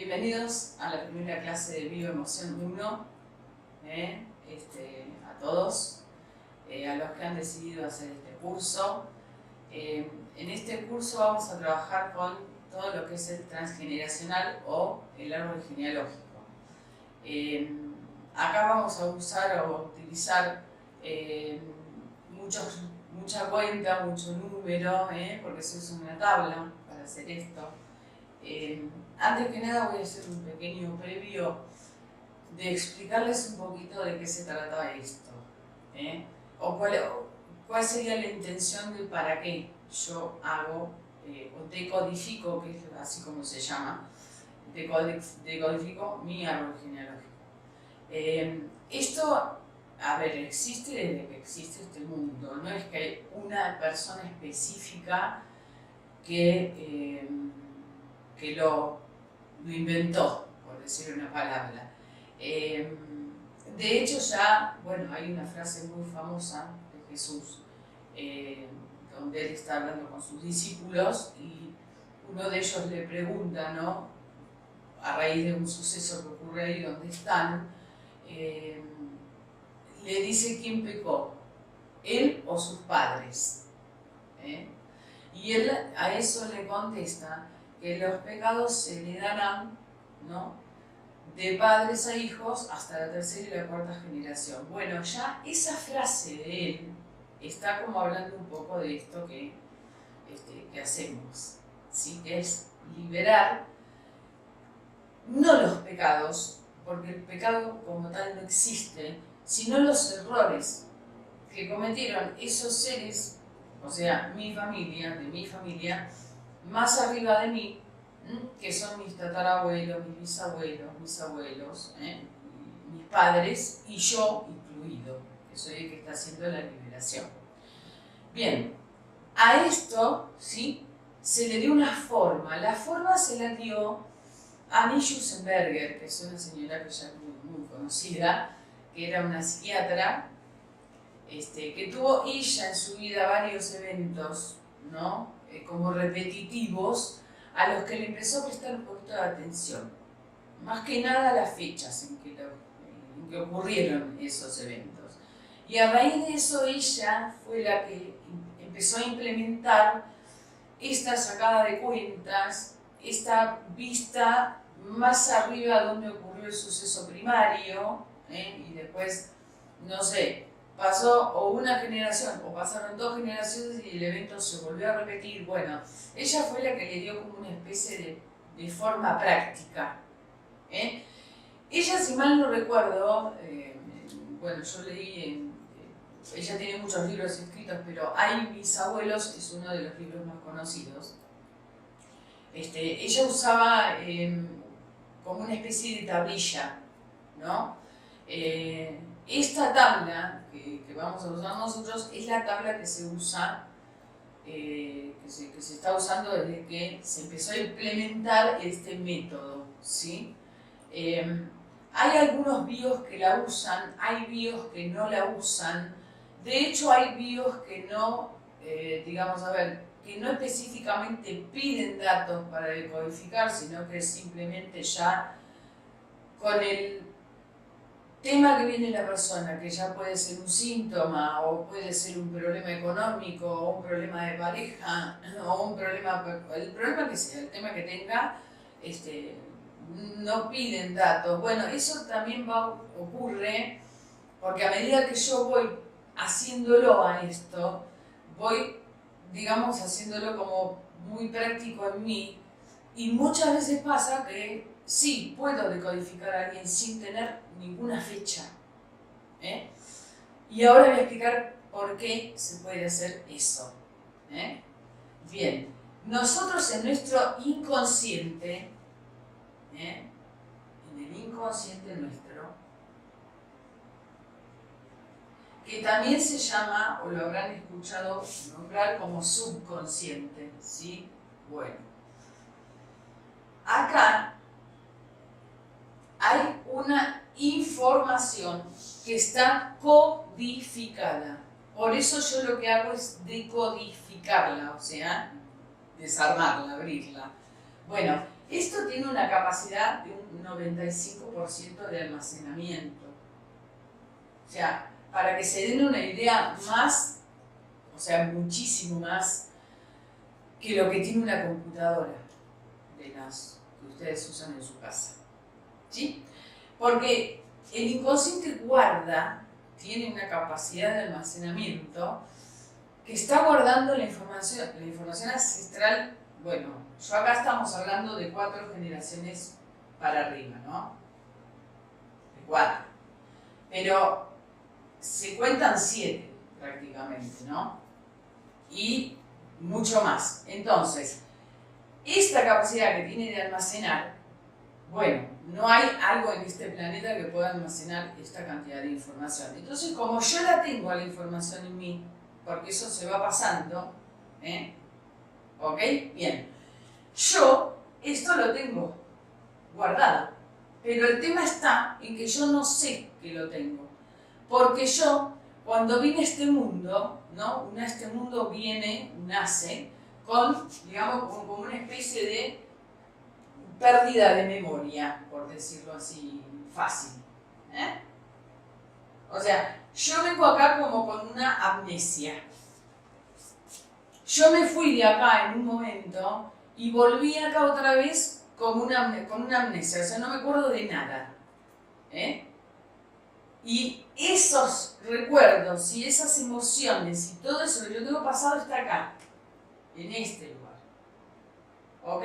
Bienvenidos a la primera clase de Bioemoción 1, a todos, a los que han decidido hacer este curso. En este curso vamos a trabajar con todo lo que es el transgeneracional o el árbol genealógico. Acá vamos a usar o utilizar mucha cuenta, mucho número, porque se usa una tabla para hacer esto. Antes que nada voy a hacer un pequeño previo de explicarles un poquito de qué se trata esto, o cuál sería la intención de para qué yo hago o decodifico, que es así como se llama, decodifico mi árbol genealógico. Esto, a ver, existe desde que existe este mundo, no es que hay una persona específica que lo inventó, por decir una palabra. De hecho ya, bueno, hay una frase muy famosa de Jesús, donde él está hablando con sus discípulos y uno de ellos le pregunta, ¿no?, a raíz de un suceso que ocurre ahí donde están, le dice quién pecó, él o sus padres. Y él a eso le contesta que los pecados se heredarán, ¿no?, de padres a hijos hasta la tercera y la cuarta generación. Bueno, ya esa frase de él está como hablando un poco de esto que hacemos, ¿sí? Que es liberar, no los pecados, porque el pecado como tal no existe, sino los errores que cometieron esos seres, o sea, mi familia, más arriba de mí, que son mis tatarabuelos, mis bisabuelos, mis abuelos, mis padres y yo incluido, que soy el que está haciendo la liberación. Bien, a esto, ¿sí?, se le dio una forma. La forma se la dio Annie Schussenberger, que es una señora que ya es muy conocida, que era una psiquiatra, que tuvo ella en su vida varios eventos, ¿no?, como repetitivos, a los que le empezó a prestar un poquito de atención. Más que nada las fechas en que ocurrieron esos eventos. Y a raíz de eso ella fue la que empezó a implementar esta sacada de cuentas, esta vista más arriba donde ocurrió el suceso primario, y después, no sé, pasó o una generación o pasaron 2 generaciones y el evento se volvió a repetir. Bueno, ella fue la que le dio como una especie de forma práctica. Ella, si mal no recuerdo, bueno, yo leí, ella tiene muchos libros escritos, pero Hay mis abuelos es uno de los libros más conocidos. Ella usaba como una especie de tablilla, ¿no? Esta tabla que vamos a usar nosotros es la tabla que se usa, que se está usando desde que se empezó a implementar este método, ¿sí? Hay algunos bios que la usan, hay bios que no la usan. De hecho, hay bios que no, que no específicamente piden datos para decodificar, sino que simplemente ya con el tema que viene la persona, que ya puede ser un síntoma, o puede ser un problema económico, o un problema de pareja, o un problema, el problema que sea, el tema que tenga, no piden datos. Bueno, eso también ocurre porque a medida que yo voy haciéndolo a esto, voy, digamos, haciéndolo como muy práctico en mí, y muchas veces pasa que sí, puedo decodificar a alguien sin tener ninguna fecha. Y ahora voy a explicar por qué se puede hacer eso. Bien, nosotros en nuestro inconsciente, en el inconsciente nuestro, que también se llama, o lo habrán escuchado nombrar como subconsciente, ¿sí? Bueno, acá hay una información que está codificada. Por eso yo lo que hago es decodificarla, o sea, desarmarla, abrirla. Bueno, Esto tiene una capacidad de un 95% de almacenamiento. O sea, para que se den una idea más, o sea, muchísimo más que lo que tiene una computadora de las que ustedes usan en su casa. ¿Sí? Porque el inconsciente tiene una capacidad de almacenamiento que está guardando la información ancestral. Bueno, yo acá estamos hablando de 4 generaciones para arriba, ¿no? De 4. Pero se cuentan 7 prácticamente, ¿no? Y mucho más. Entonces, esta capacidad que tiene de almacenar, bueno, no hay algo en este planeta que pueda almacenar esta cantidad de información. Entonces, como yo la tengo a la información en mí, porque eso se va pasando, ¿ok? Bien. Yo esto lo tengo guardado, pero el tema está en que yo no sé que lo tengo. Porque yo, cuando vine a este mundo, ¿no? Este mundo nace con, digamos, como una especie de pérdida de memoria, por decirlo así fácil. O sea, yo vengo acá como con una amnesia. Yo me fui de acá en un momento y volví acá otra vez con una amnesia, o sea, no me acuerdo de nada. Y esos recuerdos y esas emociones y todo eso que yo tengo pasado está acá, en este lugar. ¿Ok?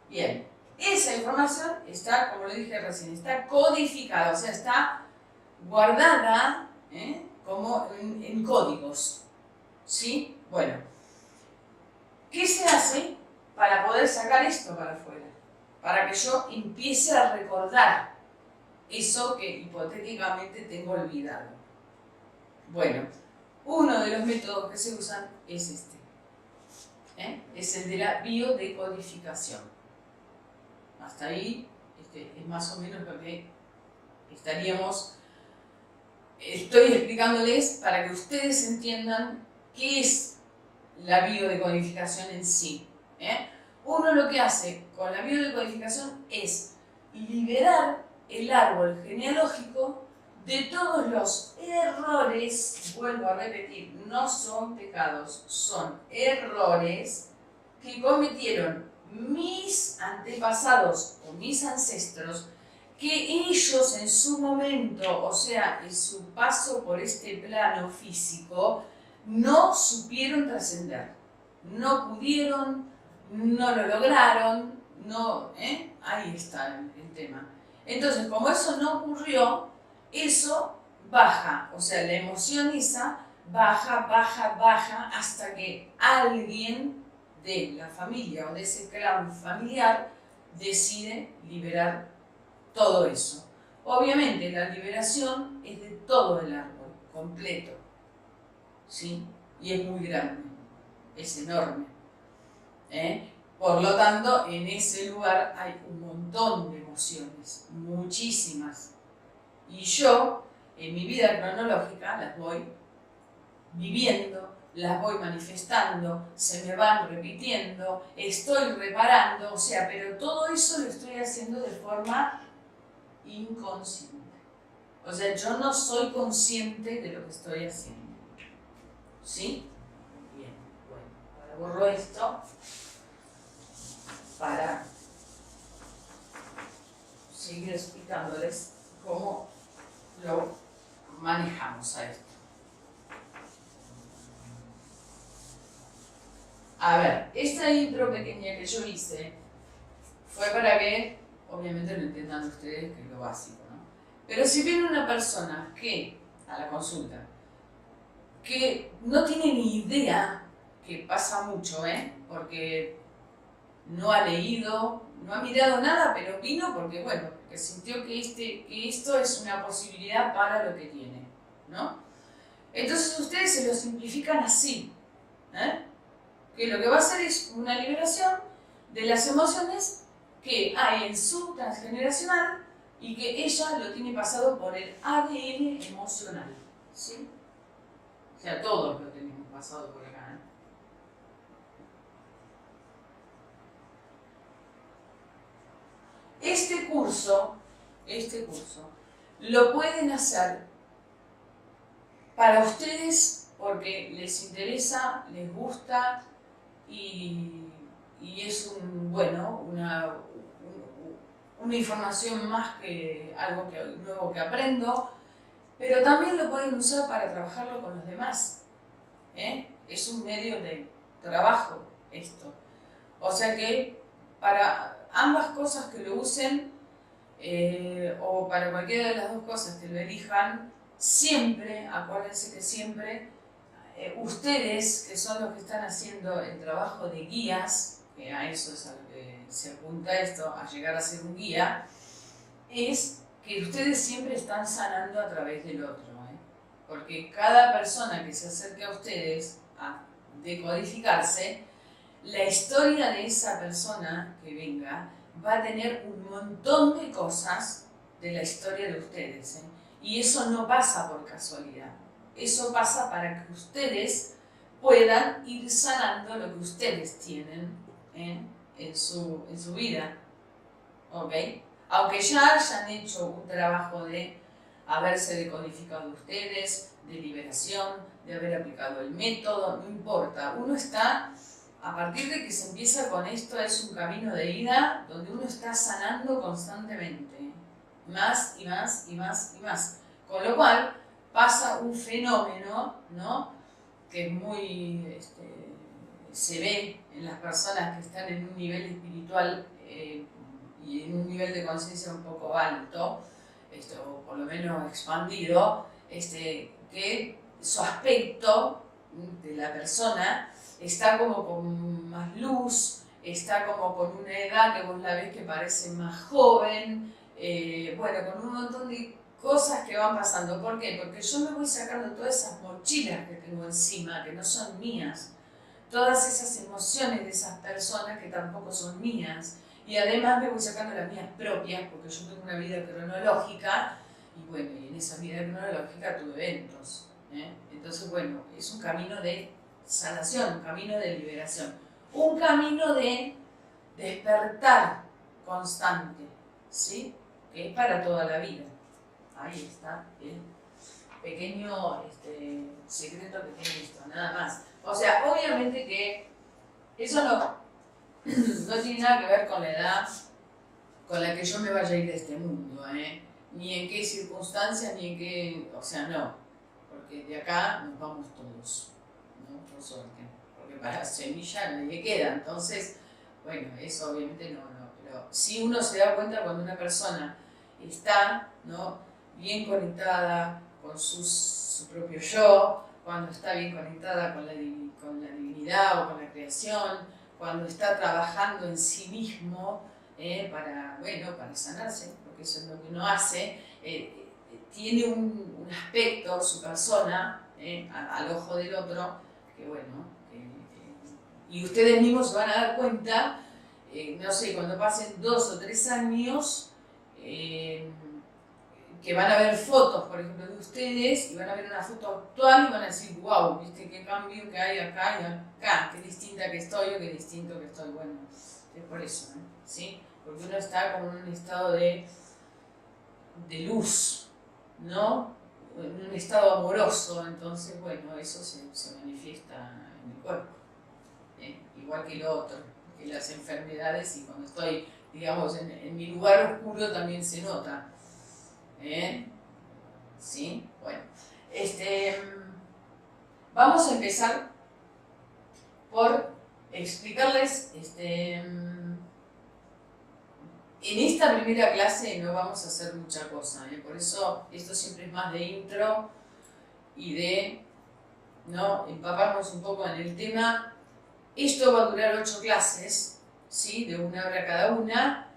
Bien. Esa información está, como le dije recién, está codificada, o sea, está guardada como en códigos. ¿Sí? Bueno, ¿qué se hace para poder sacar esto para afuera? Para que yo empiece a recordar eso que hipotéticamente tengo olvidado. Bueno, uno de los métodos que se usan es este. Es el de la biodecodificación. Hasta ahí es más o menos lo que estoy explicándoles para que ustedes entiendan qué es la biodecodificación en sí. Uno lo que hace con la biodecodificación es liberar el árbol genealógico de todos los errores, vuelvo a repetir, no son pecados, son errores que cometieron mis antepasados o mis ancestros, que ellos en su momento, o sea, en su paso por este plano físico, no supieron trascender, no pudieron, no lo lograron, no, ahí está el tema. Entonces, como eso no ocurrió, eso baja, o sea, la emoción esa baja hasta que alguien de la familia o de ese clan familiar decide liberar todo eso. Obviamente la liberación es de todo el árbol, completo, ¿sí? Y es muy grande, es enorme. Por lo tanto, en ese lugar hay un montón de emociones, muchísimas. Y yo, en mi vida cronológica, las voy viviendo, las voy manifestando, se me van repitiendo, estoy reparando, o sea, pero todo eso lo estoy haciendo de forma inconsciente. O sea, yo no soy consciente de lo que estoy haciendo. ¿Sí? Bien, bueno, ahora borro esto para seguir explicándoles cómo lo manejamos a esto. A ver, esta intro pequeña que yo hice fue para que, obviamente, lo entiendan ustedes, que es lo básico, ¿no? Pero si viene una persona que, a la consulta, que no tiene ni idea, que pasa mucho, porque no ha leído, no ha mirado nada, pero vino porque, bueno, que sintió que esto es una posibilidad para lo que tiene, ¿no? Entonces ustedes se lo simplifican así, que lo que va a hacer es una liberación de las emociones que hay en su transgeneracional y que ella lo tiene pasado por el ADN emocional, ¿sí? O sea, todos lo tenemos pasado por acá, Este curso lo pueden hacer para ustedes porque les interesa, les gusta y es una información más que algo nuevo que aprendo, pero también lo pueden usar para trabajarlo con los demás. Es un medio de trabajo esto. O sea que para ambas cosas que lo usen, o para cualquiera de las dos cosas que lo elijan, siempre, acuérdense que siempre, ustedes, que son los que están haciendo el trabajo de guías, que a eso es a lo que se apunta esto, a llegar a ser un guía, es que ustedes siempre están sanando a través del otro. Porque cada persona que se acerque a ustedes a decodificarse, la historia de esa persona que venga va a tener un montón de cosas de la historia de ustedes. Y eso no pasa por casualidad. Eso pasa para que ustedes puedan ir sanando lo que ustedes tienen en su vida. ¿Ok? Aunque ya hayan hecho un trabajo de haberse decodificado ustedes, de liberación, de haber aplicado el método, no importa. Uno está, a partir de que se empieza con esto, es un camino de ida donde uno está sanando constantemente. Más y más y más y más. Con lo cual pasa un fenómeno, ¿no? Que es muy, se ve en las personas que están en un nivel espiritual y en un nivel de conciencia un poco alto, o por lo menos expandido, que su aspecto de la persona está como con más luz, está como con una edad que vos la ves que parece más joven, con un montón de cosas que van pasando. ¿Por qué? Porque yo me voy sacando todas esas mochilas que tengo encima, que no son mías, todas esas emociones de esas personas que tampoco son mías, y además me voy sacando las mías propias, porque yo tengo una vida cronológica, y en esa vida cronológica tuve eventos. Entonces, es un camino de sanación, un camino de liberación, un camino de despertar constante, ¿sí? Que es para toda la vida. Ahí está el pequeño secreto que tiene esto, nada más. O sea, obviamente que eso no tiene nada que ver con la edad con la que yo me vaya a ir de este mundo, ni en qué circunstancias, ni en qué... O sea, no, porque de acá nos vamos todos, ¿no? Por suerte, porque para la semilla nadie queda. Entonces, eso obviamente no, pero si uno se da cuenta cuando una persona está, ¿no?, bien conectada con su propio yo, cuando está bien conectada con la divinidad o con la creación, cuando está trabajando en sí mismo para sanarse, porque eso es lo que uno hace, tiene un aspecto, su persona, al ojo del otro, y ustedes mismos se van a dar cuenta, no sé, cuando pasen 2 o 3 años, que van a ver fotos, por ejemplo, de ustedes, y van a ver una foto actual y van a decir, wow, ¿viste qué cambio que hay acá y acá? Qué distinta que estoy o qué distinto que estoy. Bueno, es por eso, ¿sí? Porque uno está como en un estado de luz, ¿no? En un estado amoroso, entonces, eso se manifiesta en el cuerpo. Igual que lo otro, que las enfermedades, y cuando estoy, digamos, en mi lugar oscuro también se nota. ¿Sí? Bueno, vamos a empezar por explicarles, en esta primera clase no vamos a hacer mucha cosa, por eso esto siempre es más de intro y de, ¿no?, empaparnos un poco en el tema. Esto va a durar 8 clases, ¿sí?, de 1 hora cada una.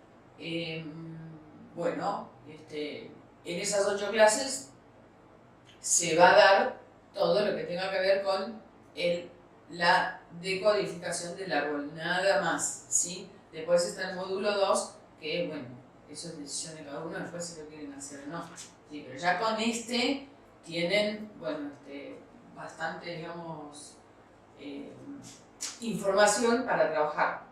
En esas 8 clases se va a dar todo lo que tenga que ver con la decodificación del árbol, nada más, ¿sí? Después está el módulo 2, que eso es decisión de cada uno, después si lo quieren hacer o no. Sí, pero ya con tienen, bastante, digamos, información para trabajar.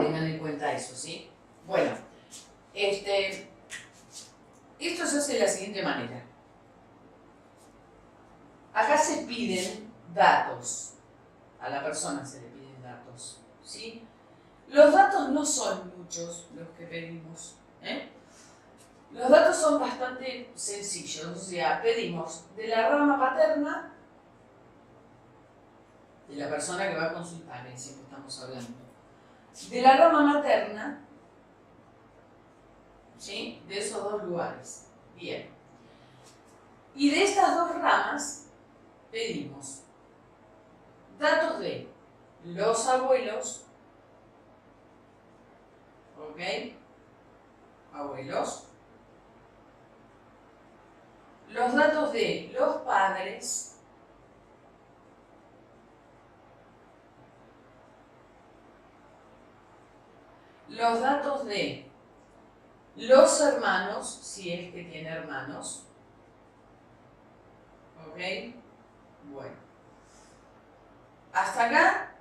Tengan en cuenta eso, ¿sí? Bueno, esto se hace de la siguiente manera. Acá se piden datos. A la persona se le piden datos, ¿sí? Los datos no son muchos los que pedimos, ¿eh? Los datos son bastante sencillos, o sea, pedimos de la rama paterna, de la persona que va a consultar, siempre estamos hablando, de la rama materna, ¿sí? De esos dos lugares. Bien. Y de estas dos ramas pedimos datos de los abuelos, ¿ok? Abuelos. Los datos de los padres, los datos de los hermanos, si es que tiene hermanos, ¿ok? Bueno, hasta acá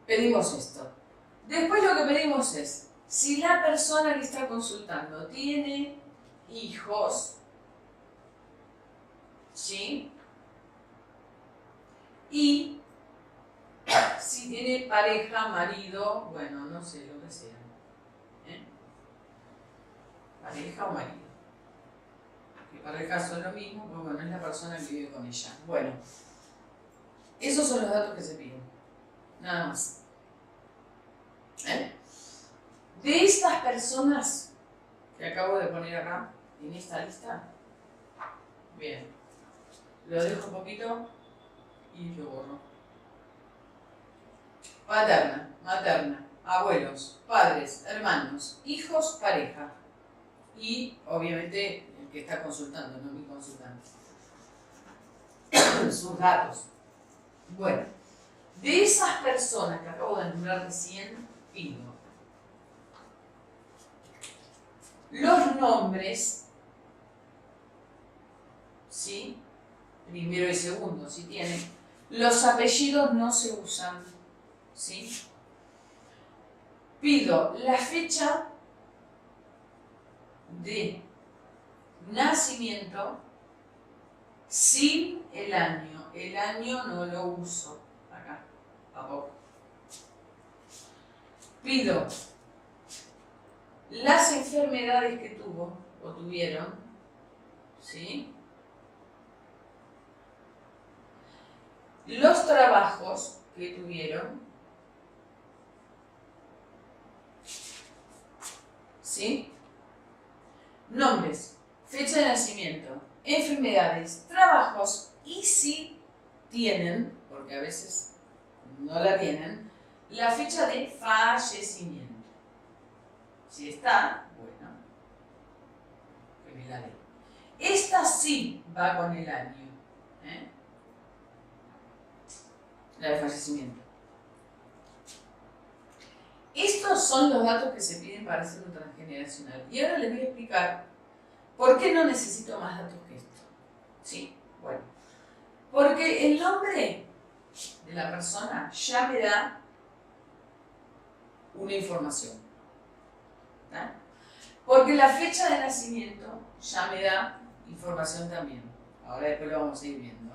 pedimos esto. Después lo que pedimos es, si la persona que está consultando tiene hijos, ¿sí? Y si tiene pareja, marido, bueno, no sé, lo que sea. ¿Eh? Pareja o marido. Que para el caso es lo mismo, porque bueno, es la persona que vive con ella. Bueno, esos son los datos que se piden. Nada más. ¿Eh? De estas personas que acabo de poner acá, en esta lista, bien, lo dejo un poquito y lo borro. Paterna, materna, abuelos, padres, hermanos, hijos, pareja. Y, obviamente, el que está consultando, no mi consultante. Sus datos. Bueno, de esas personas que acabo de nombrar recién, pido los nombres, ¿sí? Primero y segundo, si tienen. Los apellidos no se usan, ¿sí? Pido la fecha de nacimiento sin el año. El año no lo uso acá, tampoco. Pido las enfermedades que tuvo o tuvieron, ¿sí? Los trabajos que tuvieron, ¿sí? Nombres, fecha de nacimiento, enfermedades, trabajos y si tienen, porque a veces no la tienen, la fecha de fallecimiento. Si está, bueno, que me la dé. Esta sí va con el año, ¿eh? La de fallecimiento. Estos son los datos que se piden para hacer un transgeneracional. Y ahora les voy a explicar por qué no necesito más datos que esto. ¿Sí? Bueno. Porque el nombre de la persona ya me da una información. ¿Tá? Porque la fecha de nacimiento ya me da información también. Ahora después lo vamos a ir viendo.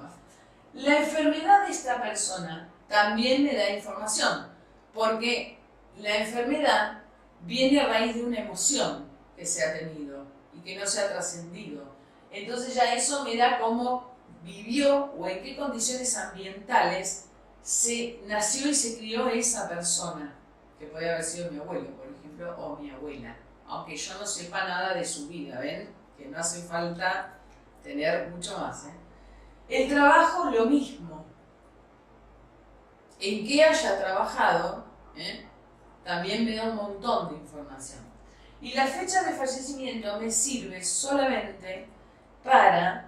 La enfermedad de esta persona también me da información. Porque la enfermedad viene a raíz de una emoción que se ha tenido y que no se ha trascendido. Entonces ya eso me da cómo vivió o en qué condiciones ambientales se nació y se crió esa persona, que puede haber sido mi abuelo, por ejemplo, o mi abuela, aunque yo no sepa nada de su vida, ¿ven? Que no hace falta tener mucho más, ¿eh? El trabajo, lo mismo. En qué haya trabajado, ¿eh? También me da un montón de información. Y la fecha de fallecimiento me sirve solamente para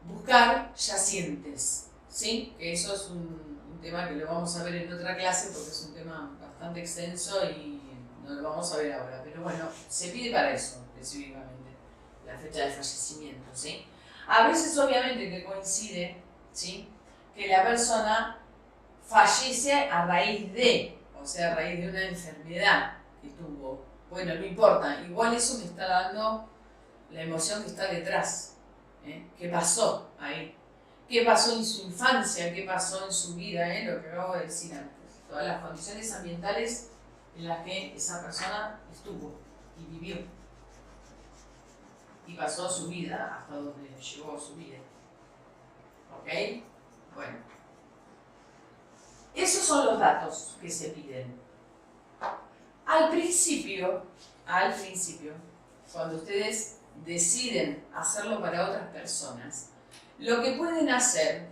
buscar yacientes, ¿sí? Que eso es un tema que lo vamos a ver en otra clase porque es un tema bastante extenso y no lo vamos a ver ahora. Pero bueno, se pide para eso, específicamente, la fecha de fallecimiento, ¿sí? A veces, obviamente, que coincide, ¿sí? Que la persona fallece a raíz de o sea, a raíz de una enfermedad que tuvo. Bueno, no importa, igual eso me está dando la emoción que está detrás. ¿Qué pasó ahí? ¿Qué pasó en su infancia? ¿Qué pasó en su vida? Lo que acabo de decir antes. Todas las condiciones ambientales en las que esa persona estuvo y vivió. Y pasó su vida hasta donde llegó su vida. ¿Ok? Bueno. Esos son los datos que se piden. Al principio, cuando ustedes deciden hacerlo para otras personas, lo que pueden hacer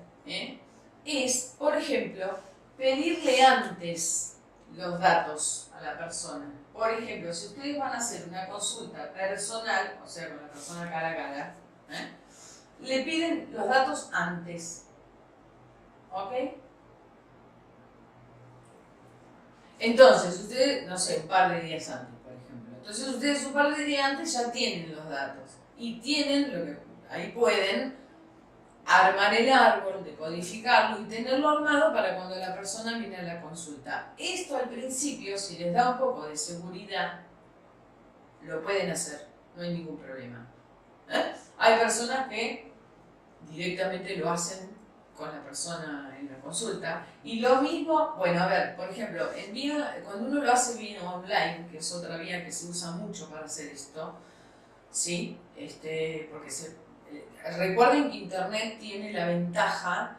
es, por ejemplo, pedirle antes los datos a la persona. Por ejemplo, si ustedes van a hacer una consulta personal, o sea, con la persona cara a cara, le piden los datos antes. ¿Ok? Entonces, ustedes, no sé, un par de días antes, por ejemplo. Entonces, ustedes un par de días antes ya tienen los datos. Y tienen lo que ahí pueden armar el árbol, decodificarlo y tenerlo armado para cuando la persona viene a la consulta. Esto al principio, si les da un poco de seguridad, lo pueden hacer, no hay ningún problema. Hay personas que directamente lo hacen con la persona en la consulta. Y lo mismo, bueno, a ver, por ejemplo, cuando uno lo hace vía online, que es otra vía que se usa mucho para hacer esto, ¿sí? Porque recuerden que Internet tiene la ventaja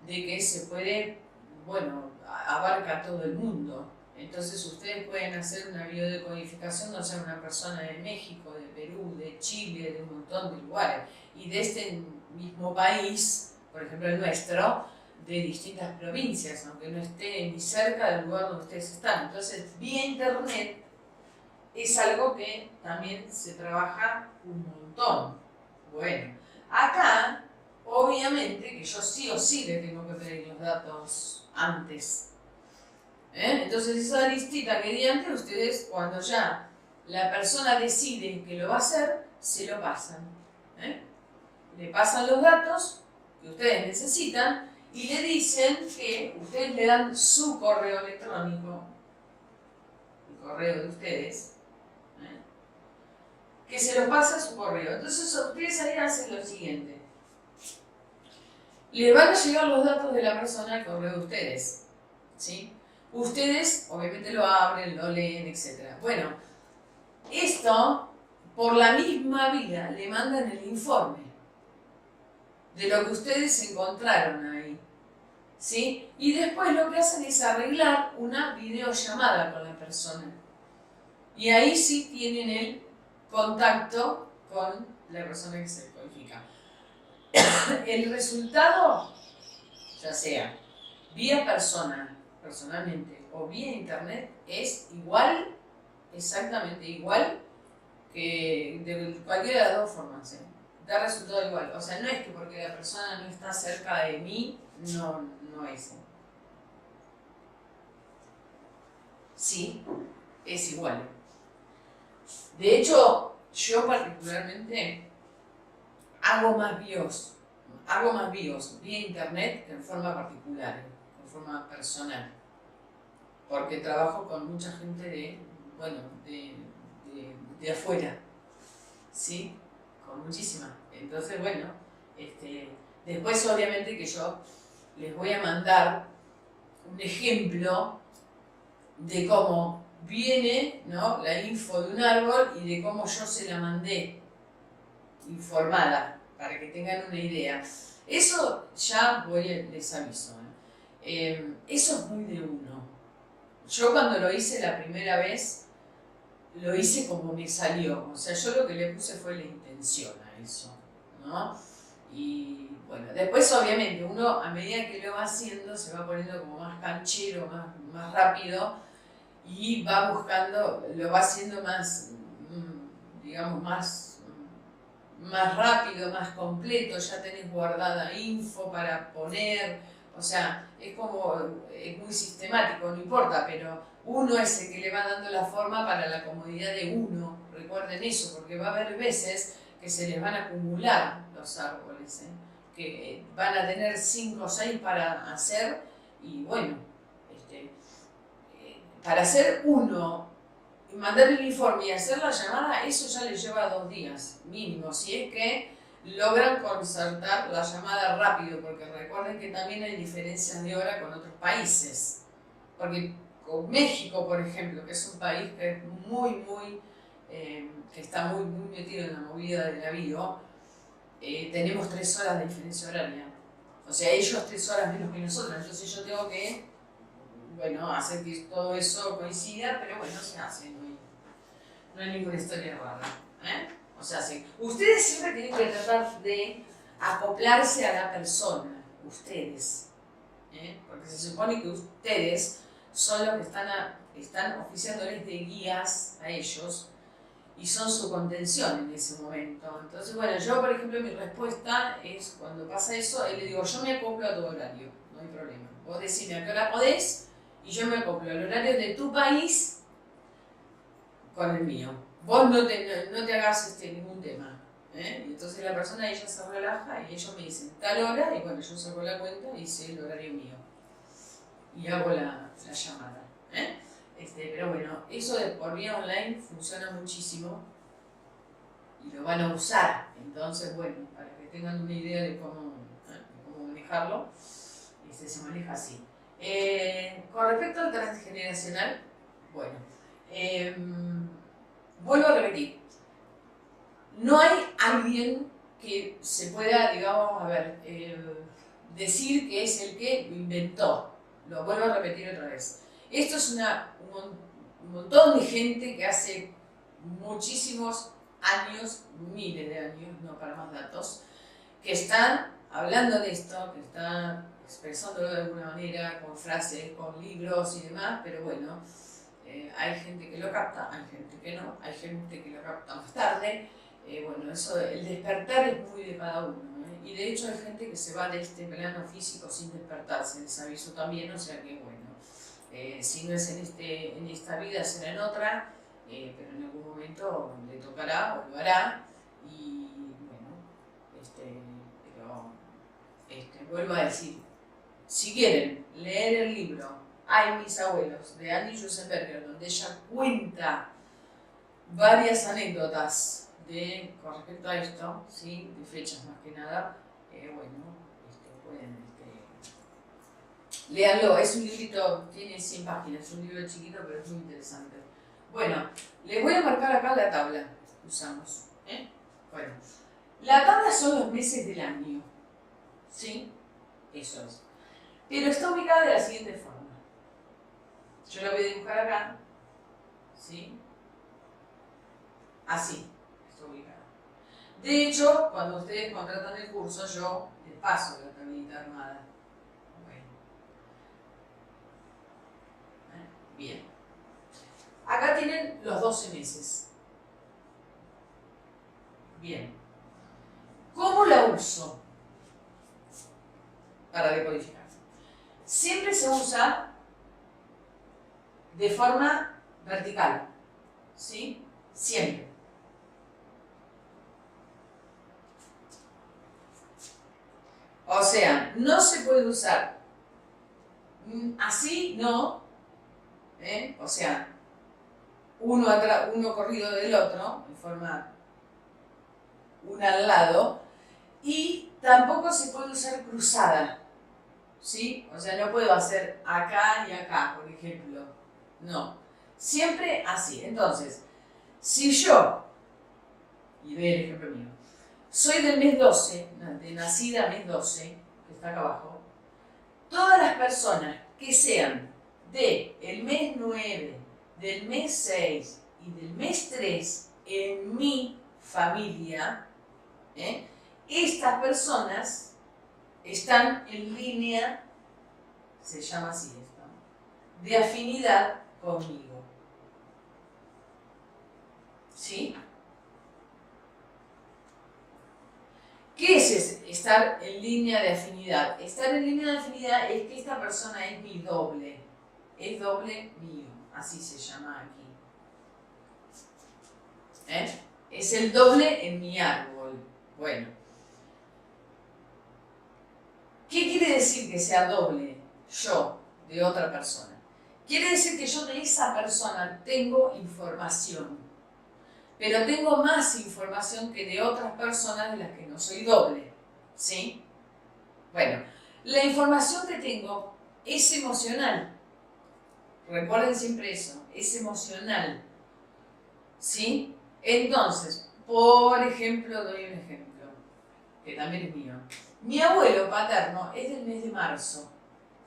de que se puede, bueno, abarca todo el mundo. Entonces ustedes pueden hacer una biodecodificación, no sé, una persona de México, de Perú, de Chile, de un montón de lugares. Y de este mismo país, por ejemplo el nuestro, de distintas provincias, aunque no esté ni cerca del lugar donde ustedes están. Entonces, vía Internet es algo que también se trabaja un montón. Bueno, acá, obviamente, que yo sí o sí le tengo que pedir los datos antes. Entonces, esa listita que di antes, ustedes, cuando ya la persona decide que lo va a hacer, se lo pasan. Le pasan los datos que ustedes necesitan y le dicen que ustedes le dan su correo electrónico, el correo de ustedes, que se lo pasa a su correo. Entonces ustedes ahí hacen lo siguiente. Le van a llegar los datos de la persona al correo de ustedes, ¿sí? Ustedes obviamente lo abren, lo leen, etc. Bueno, esto por la misma vía le mandan el informe de lo que ustedes encontraron ahí, ¿sí? Y después lo que hacen es arreglar una videollamada con la persona. Y ahí sí tienen el contacto con la persona que se codifica. El resultado, ya sea vía personalmente o vía internet, es igual, exactamente igual que de cualquiera de las dos formas. Da resultado igual. O sea, no es que porque la persona no está cerca de mí, no es. Sí, es igual. De hecho, yo particularmente hago más bios vía internet que en forma particular, en forma personal. Porque trabajo con mucha gente de afuera, ¿sí? Con muchísima. Entonces, bueno, después obviamente que yo les voy a mandar un ejemplo de cómo viene, ¿no?, la info de un árbol y de cómo yo se la mandé informada, para que tengan una idea. Eso ya les aviso. Eso es muy de uno. Yo cuando lo hice la primera vez, lo hice como me salió. O sea, yo lo que le puse fue la intención a eso, ¿no? Y bueno, después obviamente uno a medida que lo va haciendo se va poniendo como más canchero, más rápido y va buscando, lo va haciendo más, digamos, más rápido, más completo, ya tenés guardada info para poner, o sea, es muy sistemático, no importa, pero uno es el que le va dando la forma para la comodidad de uno, recuerden eso, porque va a haber veces que se les van a acumular los árboles, que van a tener 5 o 6 para hacer y bueno, para hacer uno, mandar el informe y hacer la llamada, eso ya le lleva 2 días mínimo, si es que logran concertar la llamada rápido, porque recuerden que también hay diferencias de hora con otros países. Porque con México, por ejemplo, que es un país que es que está muy metido en la movida del avión, tenemos 3 horas de diferencia horaria. O sea, ellos 3 horas menos que nosotros. Entonces yo tengo que, hacer que todo eso coincida, pero bueno, se hace, no hay ninguna historia rara. O sea, sí. Ustedes siempre tienen que tratar de acoplarse a la persona, ustedes. Porque se supone que ustedes son los que están oficiándoles de guías a ellos y son su contención en ese momento. Entonces, bueno, yo por ejemplo mi respuesta es cuando pasa eso, le digo, yo me acoplo a tu horario, no hay problema. Vos decime a qué hora podés y yo me acoplo al horario de tu país con el mío. Vos no te hagas ningún tema. Y entonces la persona, ella se relaja y ellos me dicen tal hora y bueno, yo saco la cuenta y sé el horario mío. Y hago la llamada. Pero bueno, eso de por vía online funciona muchísimo y lo van a usar. Entonces, bueno, para que tengan una idea de cómo manejarlo, se maneja así. Con respecto al transgeneracional, bueno, vuelvo a repetir, no hay alguien que se pueda, digamos, decir que es el que lo inventó. Lo vuelvo a repetir otra vez. Esto es un montón de gente que hace muchísimos años, miles de años, no para más datos, que están hablando de esto, que están expresándolo de alguna manera, con frases, con libros y demás, pero bueno, hay gente que lo capta, hay gente que no, hay gente que lo capta más tarde. Eso, el despertar es muy de cada uno, y de hecho hay gente que se va de este plano físico sin despertarse, les aviso también, o sea que bueno, si no es en esta vida será en otra, pero en algún momento le tocará o lo hará, y bueno, vuelvo a decir, si quieren leer el libro Ay, mis abuelos, de Annie Jusenberger, donde ella cuenta varias anécdotas con respecto a esto, ¿sí? De fechas más que nada, pueden, léanlo, es un librito, tiene 100 páginas, es un libro chiquito pero es muy interesante. Bueno, les voy a marcar acá la tabla que usamos. Bueno, la tabla son los meses del año, ¿sí? Eso es. Pero está ubicada de la siguiente forma. Yo la voy a dibujar acá, ¿sí? Así. De hecho, cuando ustedes contratan el curso, yo les paso la tablita armada. Bien. Acá tienen los 12 meses. Bien. ¿Cómo la uso para decodificar? Siempre se usa de forma vertical, ¿sí? Siempre. O sea, no se puede usar así, no. O sea, uno corrido del otro, en forma una al lado, y tampoco se puede usar cruzada, ¿sí? O sea, no puedo hacer acá y acá, por ejemplo. No. Siempre así. Entonces, si yo, y doy el ejemplo mío, soy del mes 12, de nacida mes 12, que está acá abajo, todas las personas que sean del mes 9, del mes 6 y del mes 3 en mi familia, estas personas están en línea, se llama así esto, de afinidad conmigo. ¿Sí? ¿Qué es estar en línea de afinidad? Estar en línea de afinidad es que esta persona es mi doble. Es doble mío. Así se llama aquí. Es el doble en mi árbol. Bueno. ¿Qué quiere decir que sea doble yo de otra persona? Quiere decir que yo de esa persona tengo información, pero tengo más información que de otras personas de las que no soy doble, ¿sí? Bueno, la información que tengo es emocional. Recuerden siempre eso, es emocional, ¿sí? Entonces, por ejemplo, doy un ejemplo, que también es mío. Mi abuelo paterno es del mes de marzo,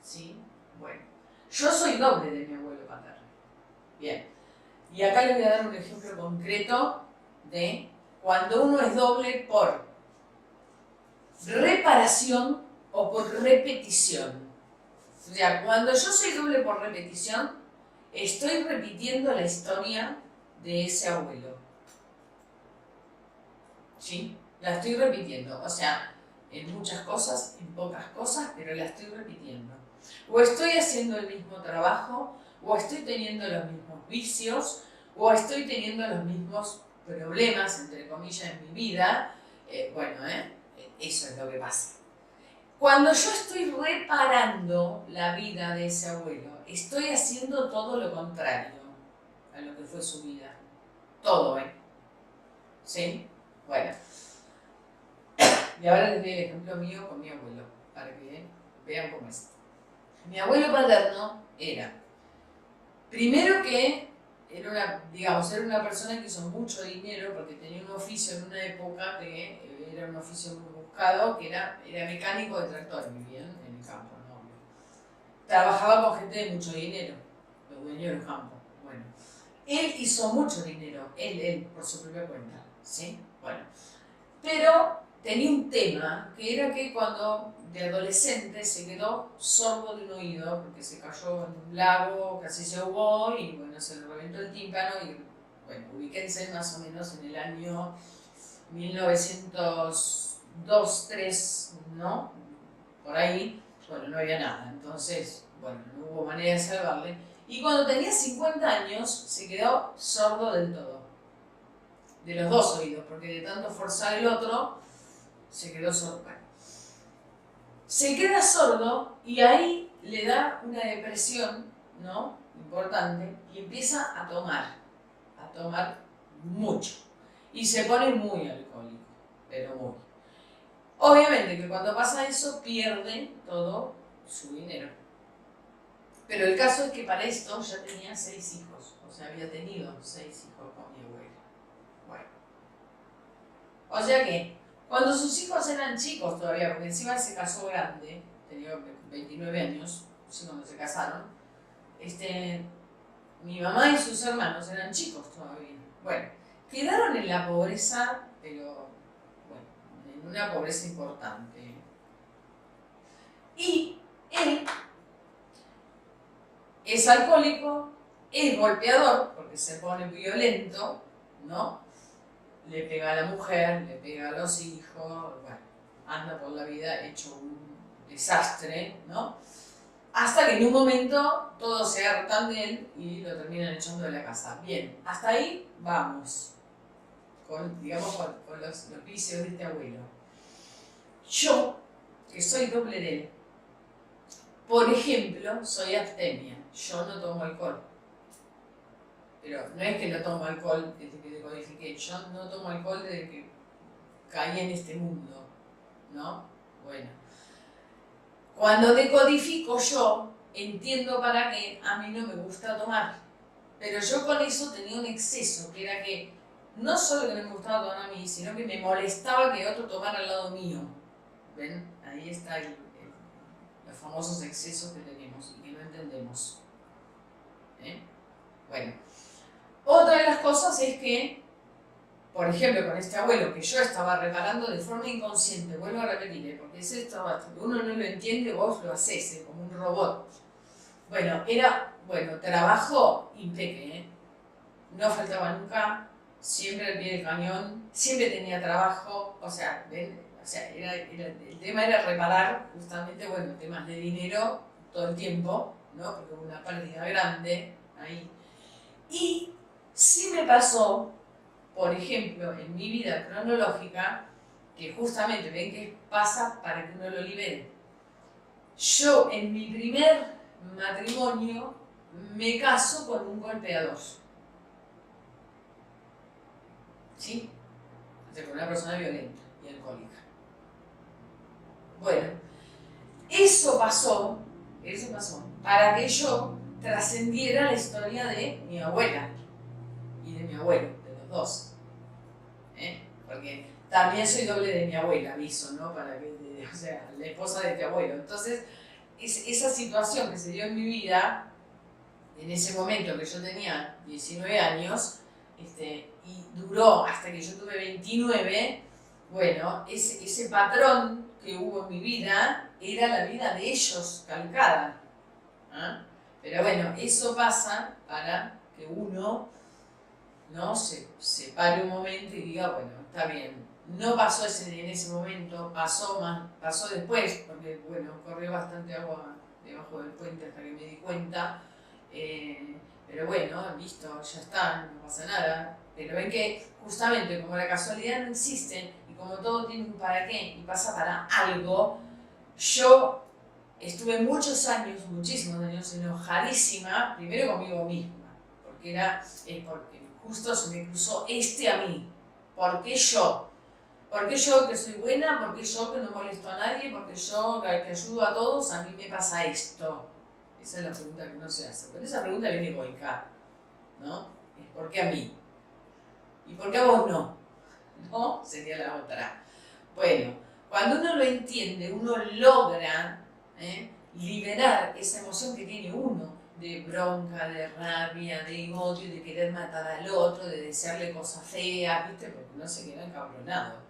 ¿sí? Bueno, yo soy doble de mi abuelo paterno. Bien, y acá les voy a dar un ejemplo concreto de cuando uno es doble por reparación o por repetición. O sea, cuando yo soy doble por repetición, estoy repitiendo la historia de ese abuelo. ¿Sí? La estoy repitiendo. O sea, en muchas cosas, en pocas cosas, pero la estoy repitiendo. O estoy haciendo el mismo trabajo, o estoy teniendo los mismos vicios, o estoy teniendo los mismos problemas, entre comillas, en mi vida. Eso es lo que pasa. Cuando yo estoy reparando la vida de ese abuelo, estoy haciendo todo lo contrario a lo que fue su vida. Todo, ¿eh? ¿Sí? Bueno. Y ahora les doy el ejemplo mío con mi abuelo, para que vean cómo es. Mi abuelo paterno era, primero que era una persona que hizo mucho dinero porque tenía un oficio en una época que era un oficio muy buscado, que era mecánico de tractor, vivía en el campo, ¿no? Trabajaba con gente de mucho dinero, los dueños del campo. Bueno, él hizo mucho dinero, él por su propia cuenta, ¿sí? Bueno, pero tenía un tema que era que cuando de adolescente se quedó sordo de un oído porque se cayó en un lago, casi se ahogó y bueno, se le reventó el tímpano y bueno, ubíquense más o menos en el año 1902, 3, ¿no? Por ahí, bueno, no había nada, entonces, bueno, no hubo manera de salvarle. Y cuando tenía 50 años se quedó sordo del todo, de los dos oídos, porque de tanto forzar el otro, se quedó sordo. Bueno, se queda sordo y ahí le da una depresión, ¿no? Importante, y empieza a tomar mucho. Y se pone muy alcohólico, pero muy. Obviamente que cuando pasa eso pierde todo su dinero. Pero el caso es que para esto ya tenía 6 hijos, o sea, había tenido 6 hijos con mi abuela. Bueno, o sea que cuando sus hijos eran chicos todavía, porque encima se casó grande, tenía 29 años, cuando se casaron, mi mamá y sus hermanos eran chicos todavía. Bueno, quedaron en la pobreza, pero bueno, en una pobreza importante. Y él es alcohólico, es golpeador, porque se pone violento, ¿no? Le pega a la mujer, le pega a los hijos, bueno, anda por la vida hecho un desastre, ¿no? Hasta que en un momento todos se hartan de él y lo terminan echando de la casa. Bien, hasta ahí vamos, con los vicios de este abuelo. Yo, que soy doble de él, por ejemplo, soy abstemia, yo no tomo alcohol. Pero no es que no tomo alcohol desde que decodifiqué, yo no tomo alcohol desde que caí en este mundo, ¿no? Bueno, cuando decodifico yo, entiendo para qué a mí no me gusta tomar. Pero yo con eso tenía un exceso, que era que no solo que no me gustaba tomar a mí, sino que me molestaba que otro tomara al lado mío. ¿Ven? Ahí está los famosos excesos que tenemos y que no entendemos. Bueno. Otra de las cosas es que, por ejemplo, con este abuelo que yo estaba reparando de forma inconsciente, vuelvo a repetir, porque es esto, uno no lo entiende, vos lo hacés, como un robot. Bueno, trabajo impecable, no faltaba nunca, siempre al pie del cañón, siempre tenía trabajo, o sea, ¿ven? El tema era reparar justamente, bueno, temas de dinero todo el tiempo, ¿no? Porque hubo una pérdida grande ahí. Y sí me pasó, por ejemplo, en mi vida cronológica, que justamente ven que pasa para que uno lo libere. Yo en mi primer matrimonio, me caso con un golpeador. ¿Sí? O sea, con una persona violenta y alcohólica. Bueno, eso pasó para que yo trascendiera la historia de mi abuela y de mi abuelo, de los dos. Porque también soy doble de mi abuela, aviso, ¿no? O sea, la esposa de mi abuelo. Entonces, esa situación que se dio en mi vida, en ese momento que yo tenía 19 años, y duró hasta que yo tuve 29, bueno, ese patrón que hubo en mi vida era la vida de ellos calcada. ¿Ah? Pero bueno, eso pasa para que uno, ¿no? se pare un momento y diga, bueno, está bien, no pasó en ese momento, pasó después, porque bueno, corrió bastante agua debajo del puente hasta que me di cuenta, pero bueno, listo, ya está, no pasa nada. Pero ven que justamente como la casualidad no existe y como todo tiene un para qué y pasa para algo, yo estuve muchísimos años enojadísima, primero conmigo misma, porque justo se me cruzó a mí. ¿Por qué yo? ¿Por qué yo que soy buena? ¿Por qué yo que no molesto a nadie? ¿Por qué yo que ayudo a todos? A mí me pasa esto. Esa es la pregunta que no se hace. Pero esa pregunta viene egoica, ¿no? Es ¿por qué a mí? ¿Y por qué a vos no? ¿No? Sería la otra. Bueno, cuando uno lo entiende, uno logra liberar esa emoción que tiene uno de bronca, de rabia, de odio, de querer matar al otro, de desearle cosas feas, ¿viste? Porque uno se queda encabronado.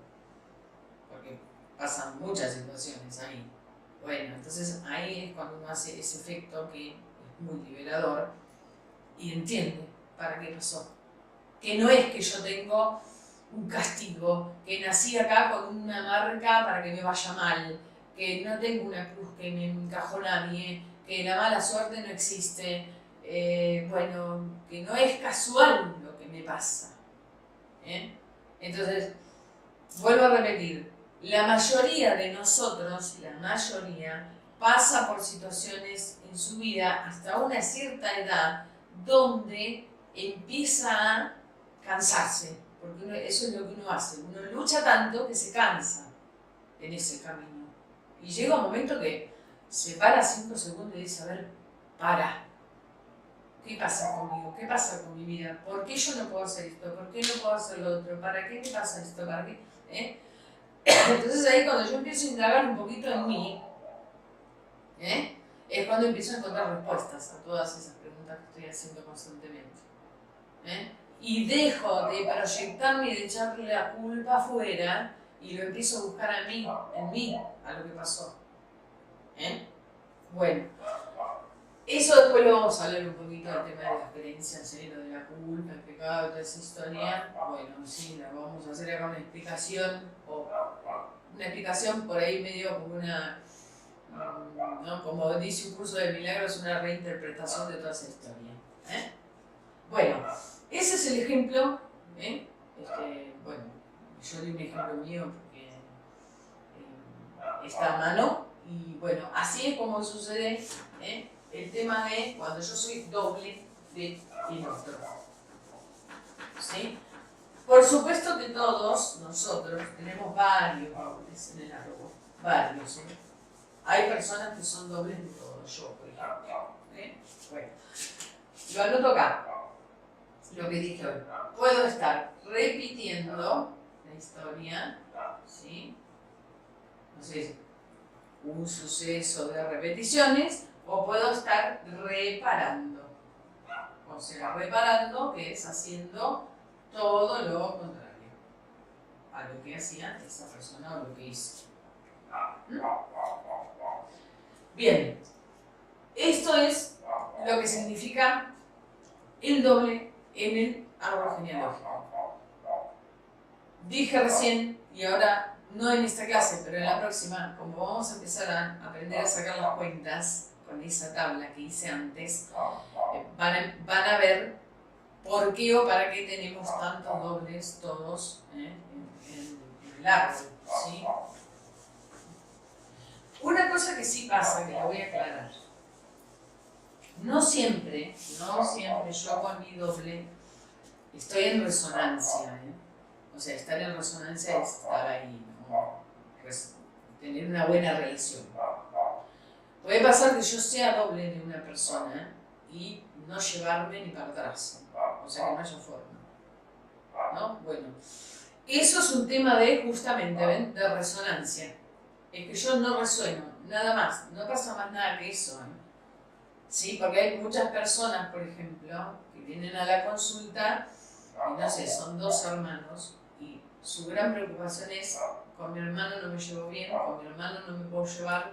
Porque pasan muchas situaciones ahí. Bueno, entonces ahí es cuando uno hace ese efecto que es muy liberador y entiende para qué pasó. Que no es que yo tengo un castigo, que nací acá con una marca para que me vaya mal, que no tengo una cruz que me encajó nadie, que la mala suerte no existe, bueno, que no es casual lo que me pasa. Entonces, vuelvo a repetir, la mayoría de nosotros, pasa por situaciones en su vida hasta una cierta edad donde empieza a cansarse, porque eso es lo que uno hace, uno lucha tanto que se cansa en ese camino. Y llega un momento que se para 5 segundos y dice, a ver, para. ¿Qué pasa conmigo? ¿Qué pasa con mi vida? ¿Por qué yo no puedo hacer esto? ¿Por qué no puedo hacer lo otro? ¿Para qué me pasa esto? ¿Para qué? Entonces ahí cuando yo empiezo a indagar un poquito en mí, es cuando empiezo a encontrar respuestas a todas esas preguntas que estoy haciendo constantemente. Y dejo de proyectarme y de echarle la culpa afuera y lo empiezo a buscar en mí, a lo que pasó. Bueno, eso después lo vamos a hablar un poquito del tema de las creencias, lo de la culpa, el pecado, toda esa historia. Bueno, sí, la vamos a hacer acá una explicación por ahí medio como una, ¿no? Como dice un curso de milagros, una reinterpretación de toda esa historia. Bueno, ese es el ejemplo. Bueno, yo di un ejemplo mío porque está a mano. Y bueno, así es como sucede el tema de cuando yo soy doble de el otro. ¿Sí? Por supuesto que todos nosotros tenemos varios dobles en el árbol. Varios. Hay personas que son dobles de todo. Yo, por ejemplo. Bueno, lo anoto acá. Lo que dije hoy. Puedo estar repitiendo la historia, ¿sí? No sé, un suceso de repeticiones, o puedo estar reparando. O sea, reparando, que es haciendo todo lo contrario a lo que hacía esa persona o lo que hizo. Bien, esto es lo que significa el doble en el árbol genealógico. Dije recién, y ahora no en esta clase, pero en la próxima, como vamos a empezar a aprender a sacar las cuentas con esa tabla que hice antes, van a ver por qué o para qué tenemos tantos dobles todos en el árbol, ¿sí? Una cosa que sí pasa, que la voy a aclarar. no siempre yo con mi doble estoy en resonancia, ¿eh? O sea, estar en resonancia es estar ahí, ¿no? Tener una buena relación. Puede pasar que yo sea doble de una persona y no llevarme ni para atrás, o sea que no haya forma, ¿no? Bueno, eso es un tema de, justamente, ¿ven? De resonancia. Es que yo no resueno, nada más, no pasa más nada que eso, ¿eh? ¿Sí? Porque hay muchas personas, por ejemplo, que vienen a la consulta y no sé, son dos hermanos y su gran preocupación es: con mi hermano no me llevo bien, con mi hermano no me puedo llevar,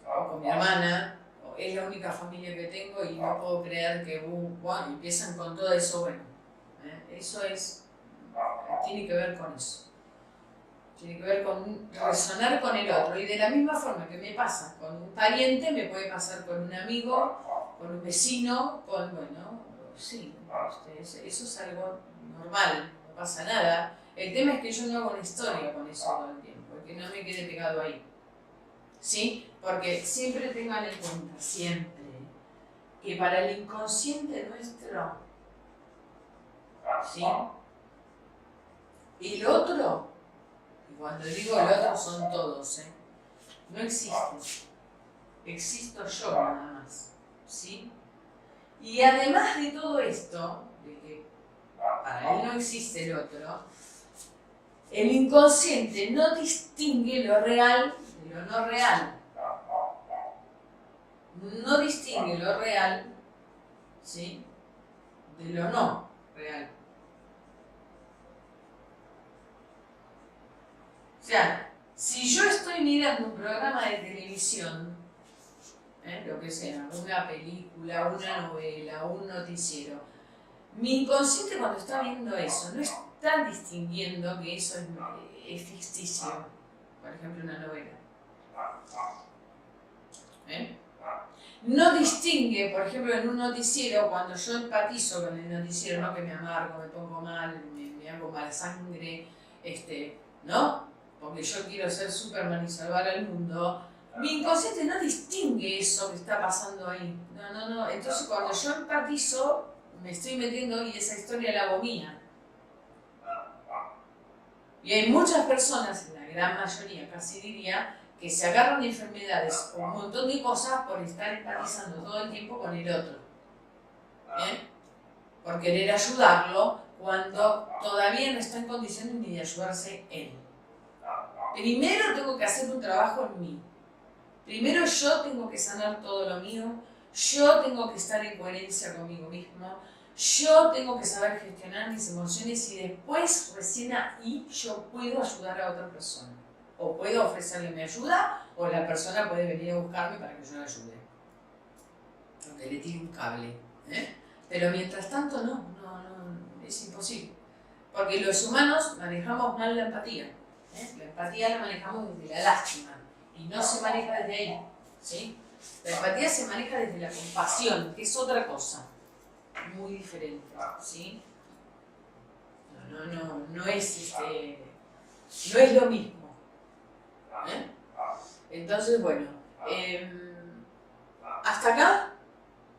o con mi hermana, o es la única familia que tengo y no puedo creer que bueno, empiezan con todo eso. Bueno, eso tiene que ver con eso. Tiene que ver con resonar con el otro. Y de la misma forma que me pasa con un pariente, me puede pasar con un amigo, con un vecino, bueno, sí, eso es algo normal, no pasa nada. El tema es que yo no hago una historia con eso todo el tiempo, que no me quede pegado ahí. ¿Sí? Porque siempre tengan en cuenta, siempre, que para el inconsciente nuestro, ¿sí? El otro, y cuando digo el otro son todos, no existe. Existo yo nada más, ¿sí? Y además de todo esto, de que para él no existe el otro, el inconsciente no distingue lo real de lo no real. No distingue lo real, ¿sí?, de lo no real. O sea, si yo estoy mirando un programa de televisión, lo que sea, una película, una novela, un noticiero, mi inconsciente cuando está viendo eso no está distinguiendo que eso es ficticio, por ejemplo una novela. No distingue, por ejemplo, en un noticiero, cuando yo empatizo con el noticiero, no que me amargo, me pongo mal, me hago mala sangre, ¿no? Porque yo quiero ser Superman y salvar al mundo. Mi inconsciente no distingue eso que está pasando ahí. No. Entonces cuando yo empatizo, me estoy metiendo y esa historia la hago mía. Y hay muchas personas, la gran mayoría casi diría, que se agarran de enfermedades o un montón de cosas por estar empatizando todo el tiempo con el otro. Por querer ayudarlo cuando todavía no está en condiciones ni de ayudarse él. Primero tengo que hacer un trabajo en mí. Primero yo tengo que sanar todo lo mío, yo tengo que estar en coherencia conmigo mismo, yo tengo que saber gestionar mis emociones y después, recién ahí, yo puedo ayudar a otra persona. O puedo ofrecerle mi ayuda, o la persona puede venir a buscarme para que yo la ayude. O que le tire un cable. Pero mientras tanto, no, es imposible. Porque los humanos manejamos mal la empatía. La empatía la manejamos desde la lástima. Y no se maneja desde ahí, ¿sí? La empatía se maneja desde la compasión, que es otra cosa, muy diferente, ¿sí? No es lo mismo. Entonces, bueno, hasta acá,